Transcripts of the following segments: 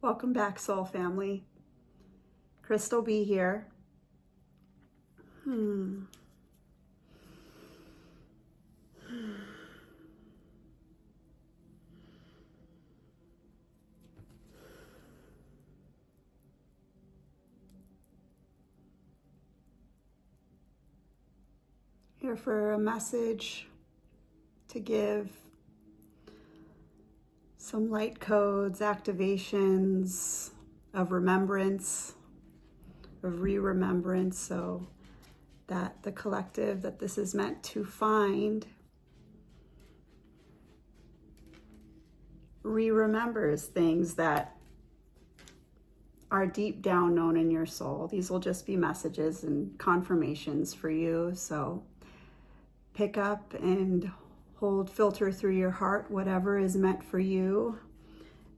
Welcome back, soul family. Crystal B here. Here for a message to give some light codes, activations of remembrance, of re-remembrance, so that the collective that this is meant to find re-remembers things that are deep down known in your soul. These will just be messages and confirmations for you. So pick up and hold, filter through your heart whatever is meant for you.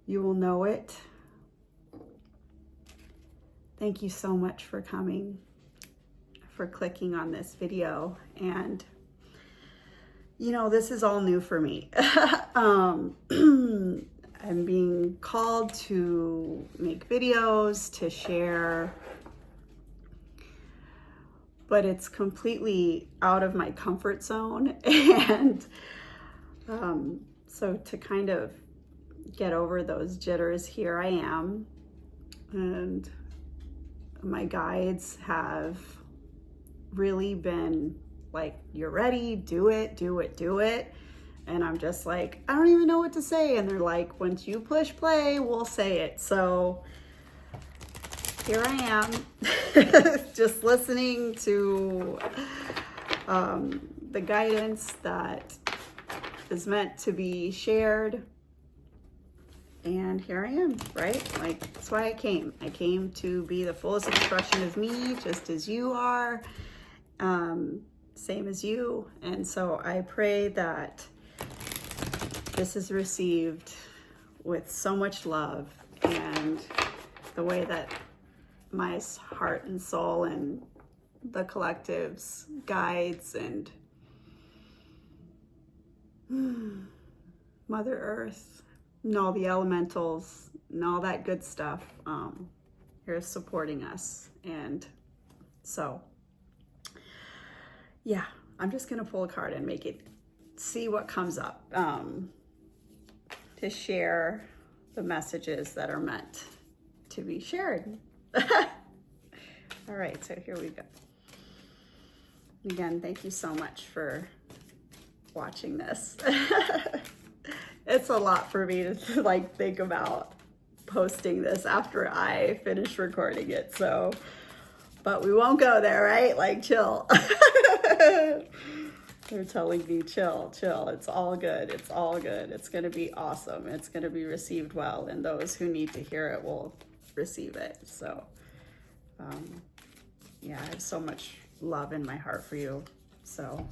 You will know it. Thank you so much for coming, for clicking on this video. And you know, this is all new for me. I'm being called to make videos, to share, but it's completely out of my comfort zone. And so to kind of get over those jitters, here I am. And my guides have really been like, you're ready, do it, do it, do it. And I'm just like, I don't even know what to say. And they're like, once you push play, we'll say it. So here I am, just listening to the guidance that is meant to be shared. And here I am, right? Like, that's why I came. I came to be the fullest expression of me, just as you are, same as you. And so I pray that this is received with so much love, and the way that my heart and soul and the collective's guides and Mother Earth and all the elementals and all that good stuff here supporting us. And so yeah, I'm just gonna pull a card and make it, see what comes up, to share the messages that are meant to be shared. All right, so here we go. Again, thank you so much for watching this. It's a lot for me to like think about posting this after I finish recording it. So, but we won't go there, right? Like, chill. They're telling me, chill, chill. It's all good. It's all good. It's going to be awesome. It's going to be received well. And those who need to hear it will receive it. So, yeah, I have so much love in my heart for you. So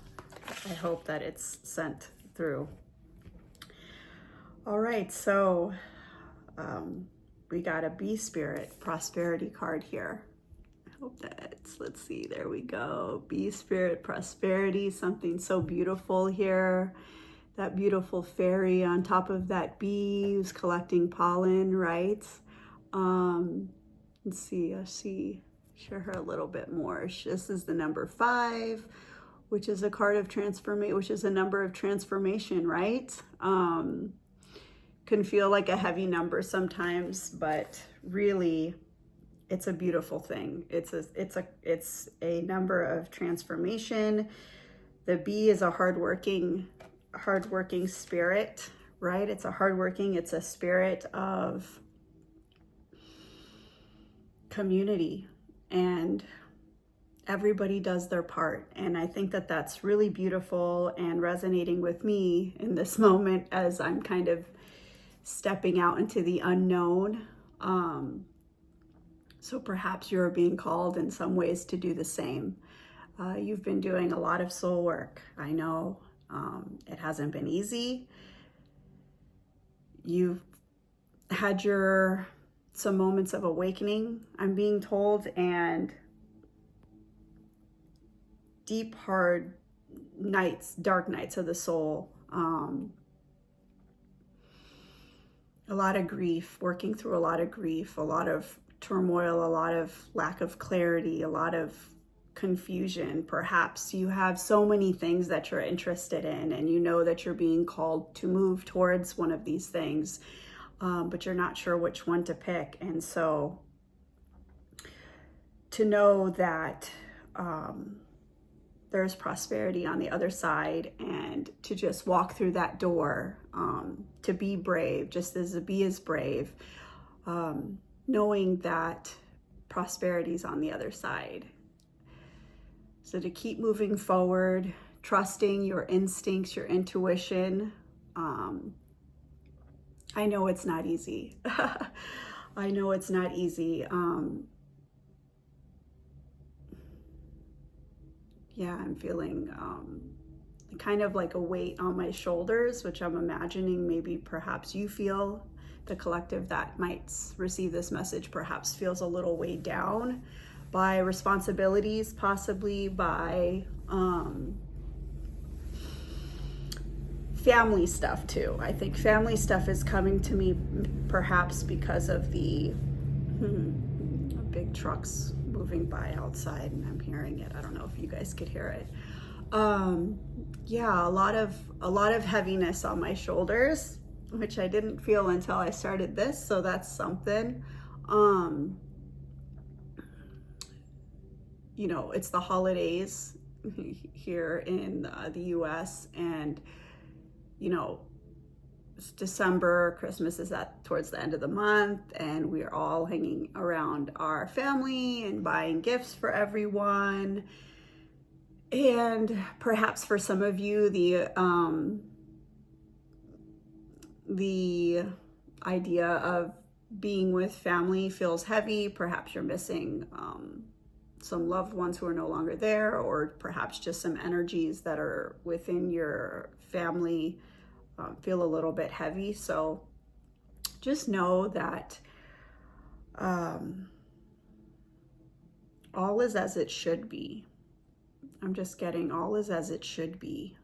I hope that it's sent through. All right. So, we got a Bee Spirit prosperity card here. Hope that's, let's see, there we go. Bee Spirit, prosperity, something so beautiful here. That beautiful fairy on top of that bee who's collecting pollen, right? Let's see, share her a little bit more. This is the number 5, which is a card of transformation, which is a number of transformation, right? Can feel like a heavy number sometimes, but really, it's a beautiful thing. It's a number of transformation. The bee is a hardworking spirit, right? It's a spirit of community, and everybody does their part. And I think that that's really beautiful and resonating with me in this moment as I'm kind of stepping out into the unknown. So perhaps you're being called in some ways to do the same. You've been doing a lot of soul work. I know it hasn't been easy. You've had some moments of awakening, I'm being told, and deep, hard nights, dark nights of the soul. a lot of grief, working through a lot of grief, a lot of turmoil, a lot of lack of clarity, a lot of confusion. Perhaps you have so many things that you're interested in, and you know that you're being called to move towards one of these things, but you're not sure which one to pick. And so to know that there's prosperity on the other side, and to just walk through that door, to be brave, just as to be as brave, knowing that prosperity is on the other side. So to keep moving forward, trusting your instincts, your intuition. I know it's not easy. I know it's not easy. Yeah, I'm feeling kind of like a weight on my shoulders, which I'm imagining maybe perhaps you feel. The collective that might receive this message perhaps feels a little weighed down by responsibilities, possibly by family stuff too. I think family stuff is coming to me perhaps because of the big trucks moving by outside, and I'm hearing it. I don't know if you guys could hear it. Yeah, a lot of heaviness on my shoulders, which I didn't feel until I started this, so that's something. You know, it's the holidays here in the US, and you know, it's December, Christmas is towards the end of the month, and we're all hanging around our family and buying gifts for everyone. And perhaps for some of you, the idea of being with family feels heavy. Perhaps you're missing some loved ones who are no longer there, or perhaps just some energies that are within your family feel a little bit heavy. So just know that all is as it should be. I'm just getting all is as it should be.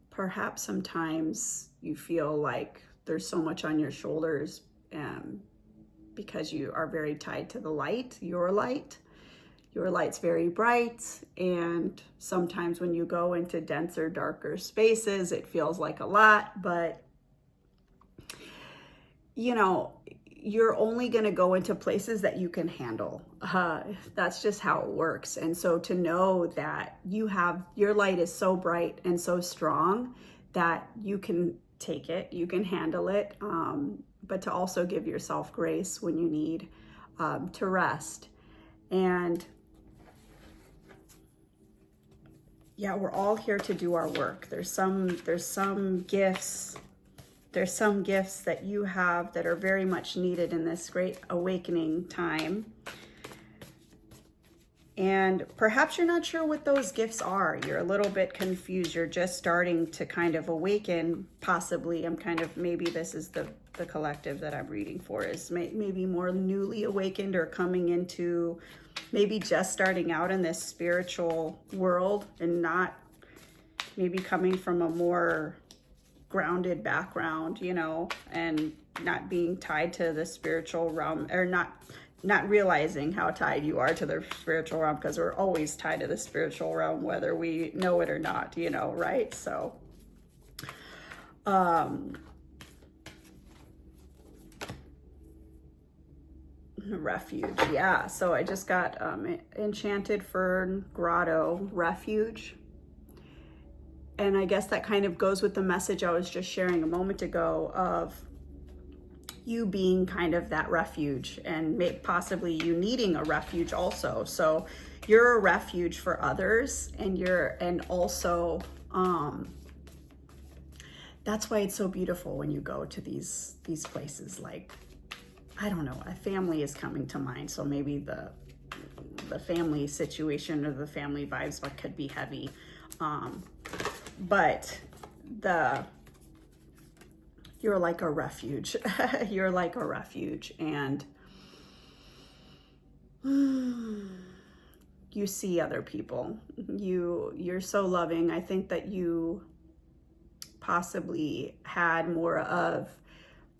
Perhaps sometimes you feel like there's so much on your shoulders because you are very tied to the light, your light. Your light's very bright, and sometimes when you go into denser, darker spaces, it feels like a lot, but you know, you're only going to go into places that you can handle. That's just how it works. And so to know that your light is so bright and so strong that you can take it, you can handle it, but to also give yourself grace when you need to rest. And yeah, we're all here to do our work. There's some gifts. There's some gifts that you have that are very much needed in this great awakening time. And perhaps you're not sure what those gifts are. You're a little bit confused. You're just starting to kind of awaken, possibly. Maybe this is the collective that I'm reading for, is maybe more newly awakened, or coming into maybe just starting out in this spiritual world, and not maybe coming from a more grounded background, you know, and not being tied to the spiritual realm, or not realizing how tied you are to the spiritual realm, because we're always tied to the spiritual realm, whether we know it or not, you know, right? So, refuge, yeah. So I just got Enchanted Fern Grotto Refuge. And I guess that kind of goes with the message I was just sharing a moment ago of you being kind of that refuge, and possibly you needing a refuge also. So you're a refuge for others, and also that's why it's so beautiful when you go to these places. Like, I don't know, a family is coming to mind. So maybe the family situation or the family vibes could be heavy. But you're like a refuge. You're like a refuge, and you see other people. You're so loving. I think that you possibly had more of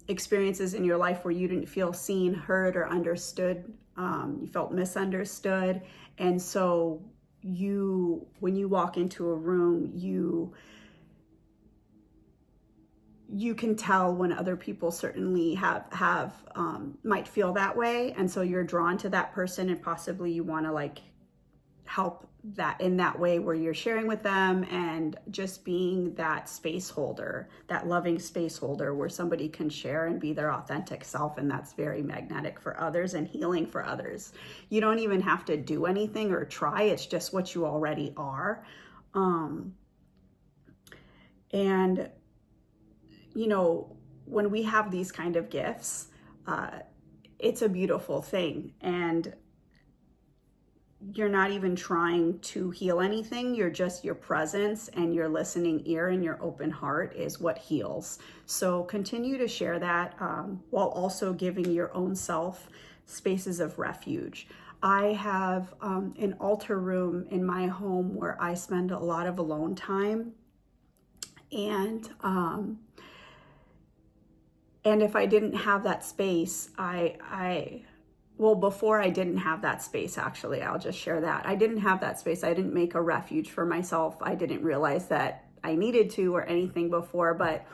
experiences in your life where you didn't feel seen, heard, or understood. You felt misunderstood. And so when you walk into a room, you can tell when other people certainly might feel that way. And so you're drawn to that person, and possibly you want to like help that in that way where you're sharing with them and just being that space holder, that loving space holder where somebody can share and be their authentic self. And that's very magnetic for others and healing for others. You don't even have to do anything or try. It's just what you already are. And you know, when we have these kind of gifts, it's a beautiful thing. And you're not even trying to heal anything. You're just your presence and your listening ear and your open heart is what heals. So continue to share that while also giving your own self spaces of refuge. I have an altar room in my home where I spend a lot of alone time. And if I didn't have that space, well, before I didn't have that space, actually, I'll just share that. I didn't have that space. I didn't make a refuge for myself. I didn't realize that I needed to or anything before, but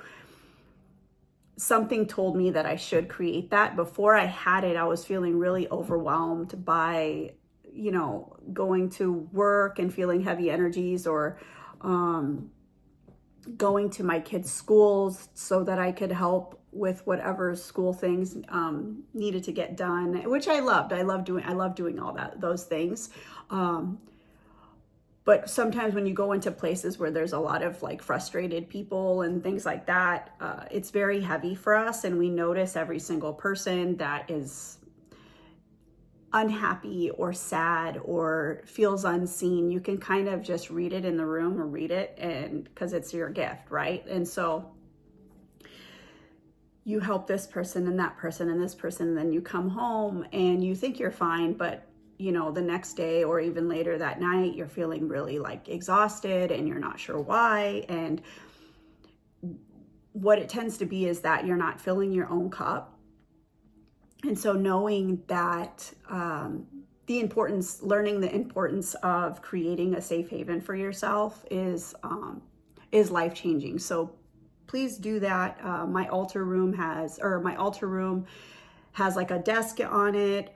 something told me that I should create that. Before I had it, I was feeling really overwhelmed by, you know, going to work and feeling heavy energies, or going to my kids' schools so that I could help with whatever school things needed to get done, which I loved. I love doing all those things. But sometimes when you go into places where there's a lot of like frustrated people and things like that, it's very heavy for us, and we notice every single person that is unhappy or sad or feels unseen. You can kind of just read it in the room, or read it, and because it's your gift, right? And so you help this person and that person and this person, and then you come home and you think you're fine, but you know, the next day or even later that night, you're feeling really like exhausted and you're not sure why. And what it tends to be is that you're not filling your own cup. And so knowing that learning the importance of creating a safe haven for yourself is life-changing. So please do that. My altar room has like a desk on it,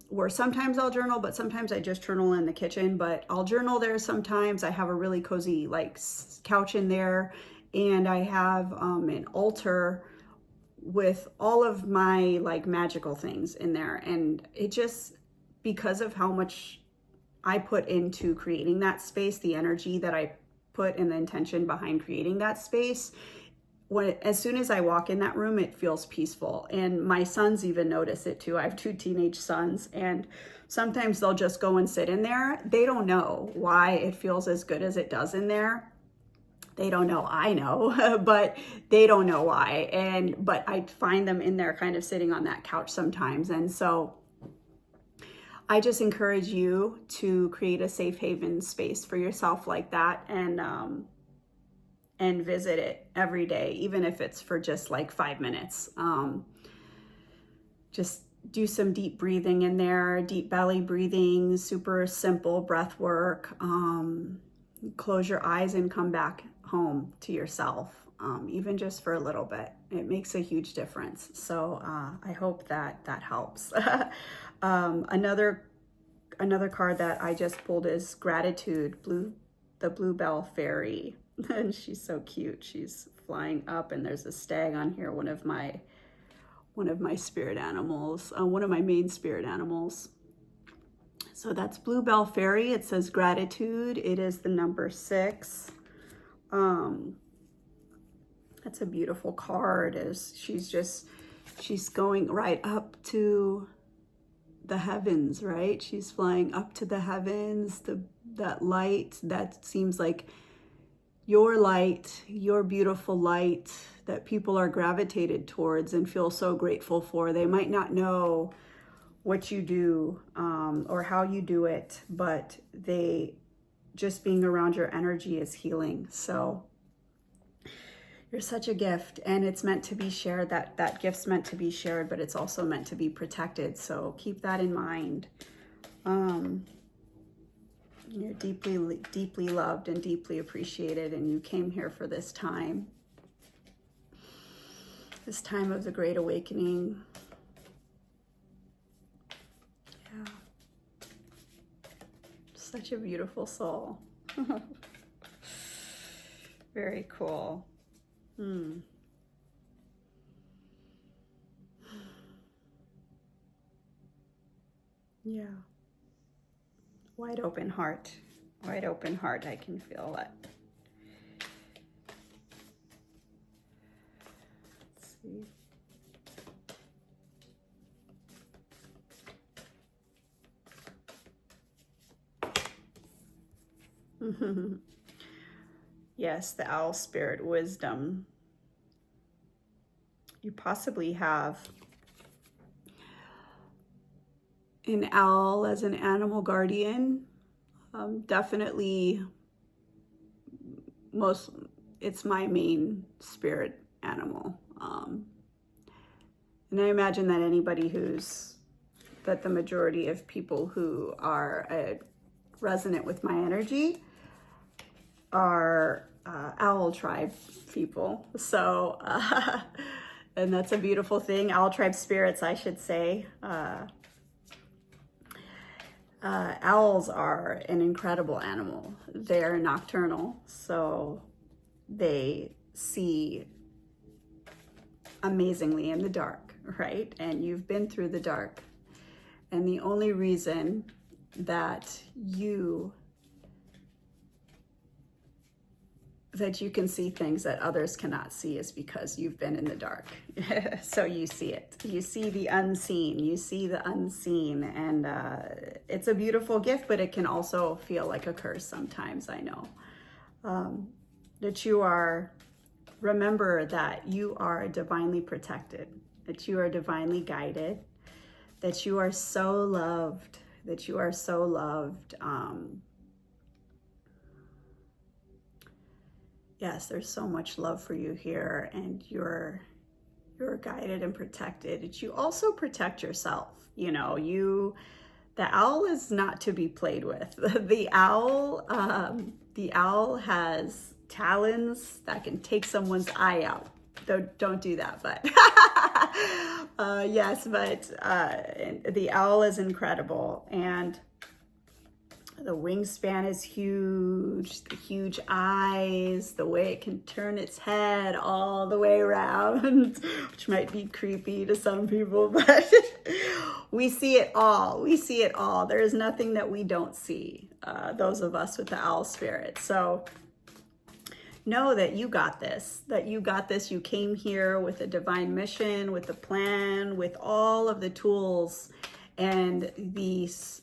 where sometimes I'll journal, but sometimes I just journal in the kitchen, but I'll journal there sometimes. I have a really cozy like couch in there, and I have an altar with all of my like magical things in there. And it just, because of how much I put into creating that space, the energy that I put and the intention behind creating that space, as soon as I walk in that room, it feels peaceful. And my sons even notice it too. I have 2 teenage sons, and sometimes they'll just go and sit in there. They don't know why it feels as good as it does in there. They don't know, I know, but they don't know why. But I find them in there kind of sitting on that couch sometimes. And so I just encourage you to create a safe haven space for yourself like that, and visit it every day, even if it's for just like 5 minutes. Just do some deep breathing in there, deep belly breathing, super simple breath work. Close your eyes and come back home to yourself, even just for a little bit. It makes a huge difference. So I hope that helps. Another card that I just pulled is Gratitude, the Bluebell Fairy. And she's so cute. She's flying up, and there's a stag on here, one of my spirit animals, one of my main spirit animals. So that's Bluebell Fairy. It says Gratitude. It is the number 6. That's a beautiful card. She's going right up to the heavens, right? She's flying up to the heavens, that light that seems like your light, your beautiful light that people are gravitated towards and feel so grateful for. They might not know what you do or how you do it, but just being around your energy is healing. So You're such a gift, and it's meant to be shared. That gift's meant to be shared, but it's also meant to be protected. So keep that in mind. You're deeply, deeply loved and deeply appreciated, and you came here for this time of the Great Awakening. Yeah. Such a beautiful soul. Very cool. Yeah. Wide open heart. Wide open heart. I can feel it. Let's see. Yes, the owl spirit wisdom. You possibly have an owl as an animal guardian. Definitely it's my main spirit animal. And I imagine that the majority of people who are resonant with my energy are owl tribe people. So, and that's a beautiful thing. Owl tribe spirits, I should say. Owls are an incredible animal. They're nocturnal, so they see amazingly in the dark, right? And you've been through the dark. And the only reason that you can see things that others cannot see is because you've been in the dark. So you see it. You see the unseen. You see the unseen. And it's a beautiful gift, but it can also feel like a curse sometimes, I know. Remember that you are divinely protected, that you are divinely guided, that you are so loved, Yes, there's so much love for you here, and you're guided and protected. You also protect yourself. You know, the owl is not to be played with. The owl has talons that can take someone's eye out. Don't do that, but yes, but the owl is incredible, and the wingspan is huge, the huge eyes, the way it can turn its head all the way around, which might be creepy to some people, but we see it all. We see it all. There is nothing that we don't see, those of us with the owl spirit. So know that you got this, You came here with a divine mission, with a plan, with all of the tools and these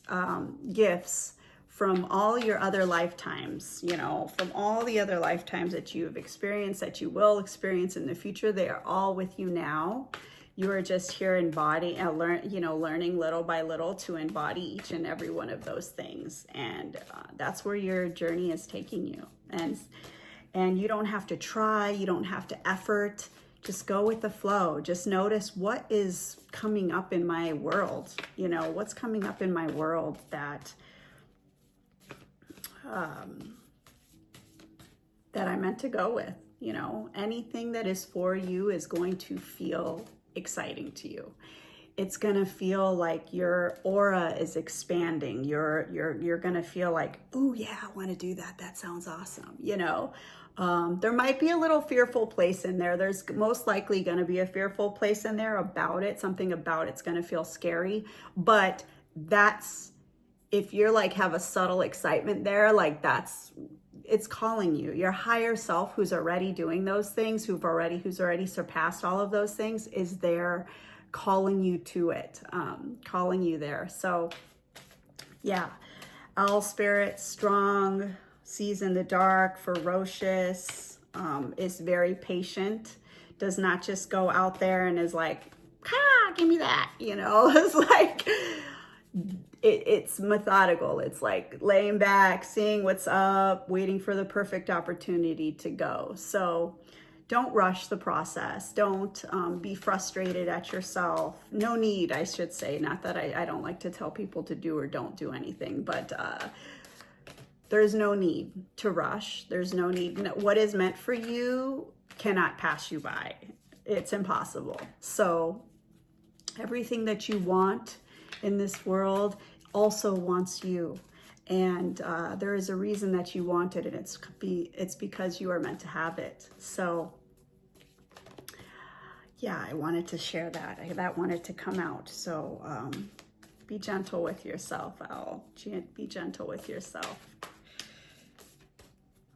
gifts from all your other lifetimes, from all the other lifetimes that you've experienced, that you will experience in the future. They are all with you now. You are just here learning little by little to embody each and every one of those things. And that's where your journey is taking you. And you don't have to try, you don't have to effort. Just go with the flow. Just notice what is coming up in my world. What's coming up in my world that I'm meant to go with. Anything that is for you is going to feel exciting to you. It's gonna feel like your aura is expanding. You're gonna feel like, oh yeah, I want to do that. That sounds awesome. There might be a little fearful place in there. There's most likely going to be a fearful place in there about it. Something about it's going to feel scary. But if you're have a subtle excitement there, it's calling you. Your higher self, who's already doing those things, who's already surpassed all of those things, is there calling you to it, calling you there. So yeah, owl spirit, strong, sees in the dark, ferocious, is very patient, does not just go out there and is like, give me that, It's it's methodical. It's laying back, seeing what's up, waiting for the perfect opportunity to go. So don't rush the process. Don't be frustrated at yourself. No need, I should say. Not that I don't like to tell people to do or don't do anything, but there's no need to rush. There's no need. What is meant for you cannot pass you by. It's impossible. So everything that you want in this world also wants you. And there is a reason that you want it, and it's because you are meant to have it. So yeah, I wanted to share that. That wanted to come out. So be gentle with yourself, Al. Be gentle with yourself.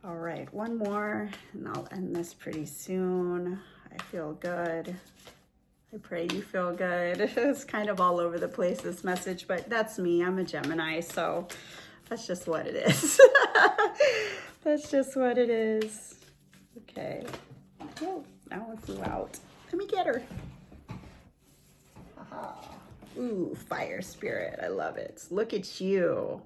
All right, one more, and I'll end this pretty soon. I feel good. I pray you feel good. It's kind of all over the place, this message, but that's me. I'm a Gemini, so that's just what it is. That's just what it is. Okay. Oh, that one flew out. Let me get her. Aha. Ooh, fire spirit. I love it. Look at you.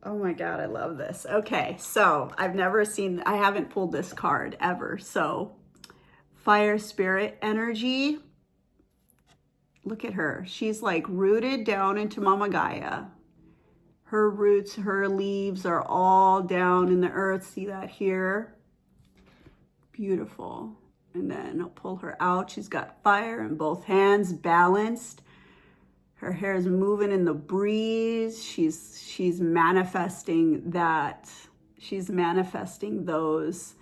Oh my God, I love this. Okay, so I haven't pulled this card ever. So fire spirit energy. Look at her. She's like rooted down into Mama Gaia. Her roots, her leaves are all down in the earth. See that here? Beautiful. And then I'll pull her out. She's got fire in both hands, balanced. Her hair is moving in the breeze. She's manifesting that. She's manifesting those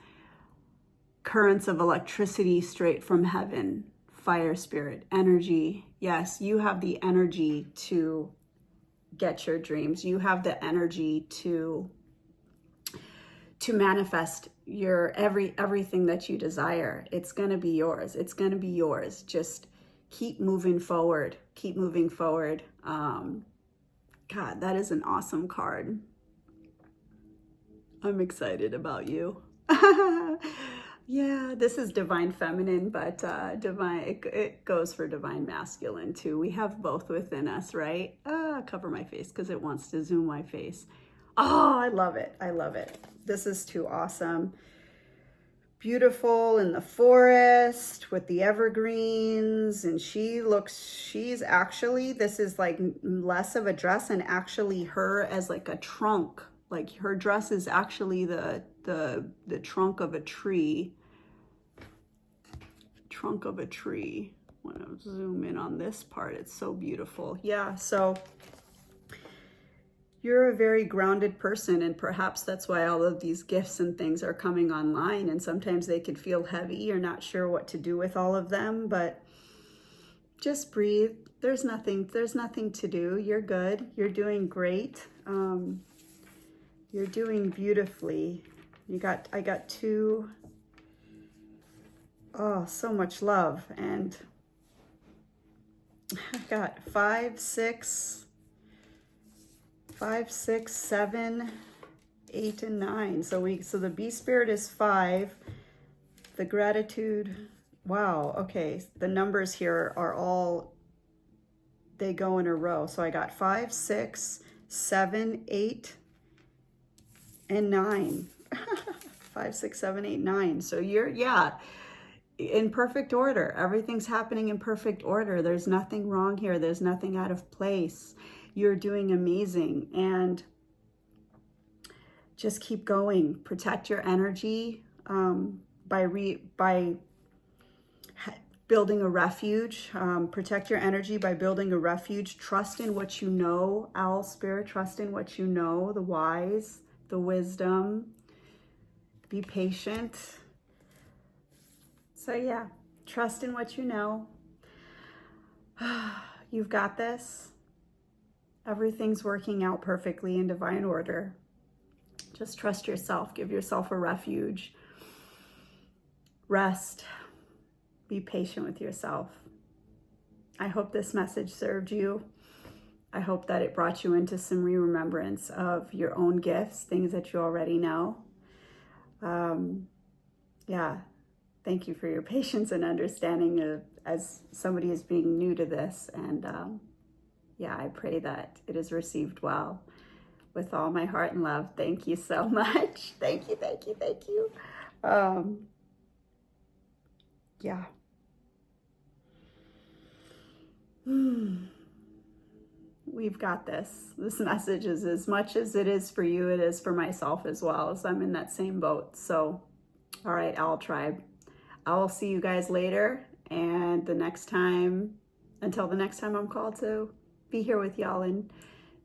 currents of electricity straight from heaven. Fire spirit energy. Yes, you have the energy to get your dreams. You have the energy to manifest your everything that you desire. It's going to be yours. It's going to be yours. Just keep moving forward. Keep moving forward. God, that is an awesome card. I'm excited about you. Yeah, this is divine feminine, but it goes for divine masculine too. We have both within us, right? Cover my face because it wants to zoom my face. Oh, I love it. I love it. This is too awesome. Beautiful in the forest with the evergreens, and she's actually, this is like less of a dress and actually her as like a trunk. Like her dress is actually the trunk of a tree. Trunk of a tree. I want to zoom in on this part. It's so beautiful. Yeah, so you're a very grounded person, and perhaps that's why all of these gifts and things are coming online, and sometimes they could feel heavy. You're not sure what to do with all of them, but just breathe. There's nothing to do. You're good. You're doing great. You're doing beautifully. I got two. Oh, so much love. And I got 5, 6, 7, 8, and 9. So the bee spirit is 5. The gratitude. Wow. Okay. The numbers here are all, they go in a row. So I got 5, 6, 7, 8, and 9. 5, 6, 7, 8, 9. So you're, yeah, in perfect order. Everything's happening in perfect order. There's nothing wrong here. There's nothing out of place. You're doing amazing, and just keep going. Protect your energy by building a refuge. Protect your energy by building a refuge. Trust in what you know, Owl Spirit. Trust in what you know, the wise, the wisdom. Be patient. So yeah, trust in what you know. You've got this. Everything's working out perfectly in divine order. Just trust yourself. Give yourself a refuge. Rest. Be patient with yourself. I hope this message served you. I hope that it brought you into some remembrance of your own gifts, things that you already know. Yeah, thank you for your patience and understanding as somebody is being new to this. And yeah, I pray that it is received well with all my heart and love. Thank you so much. Thank you, thank you, thank you. Yeah. We've got this. This message is as much as it is for you, it is for myself as well, as I'm in that same boat. So, all right, Owl Tribe. I will see you guys later. And until the next time I'm called to be here with y'all and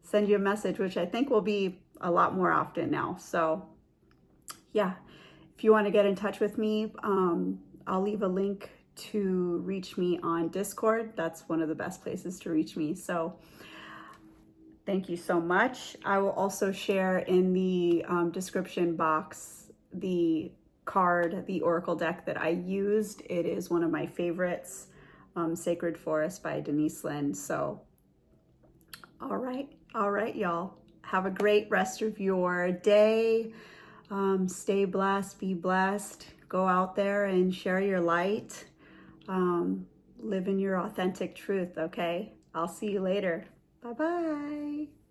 send you a message, which I think will be a lot more often now. So, yeah, if you want to get in touch with me, I'll leave a link to reach me on Discord. That's one of the best places to reach me. So thank you so much. I will also share in the description box the Oracle deck that I used. It is one of my favorites, Sacred Forest by Denise Linn. So, all right, y'all. Have a great rest of your day. Stay blessed, be blessed. Go out there and share your light. Live in your authentic truth, okay? I'll see you later. Bye-bye.